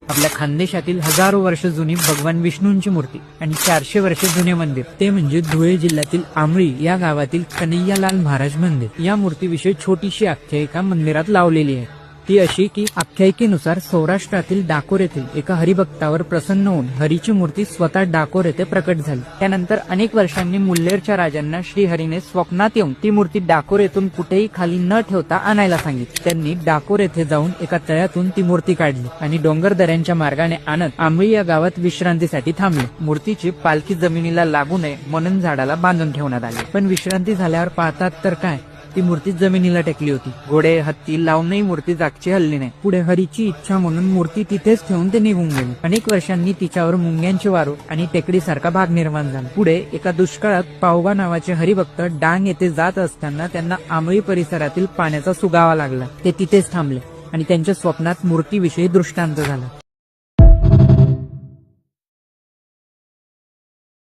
आपल्या खानदेशातील हजारो वर्ष जुनी भगवान विष्णूंची मूर्ती आणि 400 वर्ष जुने मंदिर ते म्हणजे धुळे जिल्ह्यातील आमळी या गावातील कन्हैयालाल महाराज मंदिर। या मूर्तीविषयी छोटीशी आख्यायिका मंदिरात लावलेली आहे। ती अशी की आख्यायिकेनुसार सौराष्ट्रातील डाकोर येथील एका हरिभक्तावर प्रसन्न होऊन हरीची मूर्ती स्वतः डाकोर येथे प्रकट झाली। त्यानंतर अनेक वर्षांनी मुल्लेरच्या राजांना श्रीहरीने स्वप्नात येऊन ती मूर्ती डाकोर येथून कुठेही खाली न ठेवता आणायला सांगितली। त्यांनी डाकोर येथे जाऊन एका तळ्यातून ती मूर्ती काढली आणि डोंगर दऱ्यांच्या मार्गाने आणत आंबळी या गावात विश्रांतीसाठी थांबले। मूर्तीची पालखी जमिनीला लागू नये म्हणून झाडाला बांधून ठेवण्यात आली, पण विश्रांती झाल्यावर पाहतात तर काय, ती मूर्ती जमिनीला टेकली होती। घोडे हत्ती लावूनही मूर्ती जागची हलली नाही। पुढे हरीची इच्छा म्हणून मूर्ती तिथेच ठेवून ते निघून गेली। अनेक वर्षांनी तिच्यावर मुंग्यांचे वारू आणि टेकडीसारखा भाग निर्माण झाला। पुढे एका दुष्काळात पावबा नावाचे हरिभक्त डांग येथे जात असताना त्यांना आंबळी परिसरातील पाण्याचा सुगावा लागला। ते तिथेच थांबले आणि त्यांच्या स्वप्नात मूर्तीविषयी दृष्टांत झाला।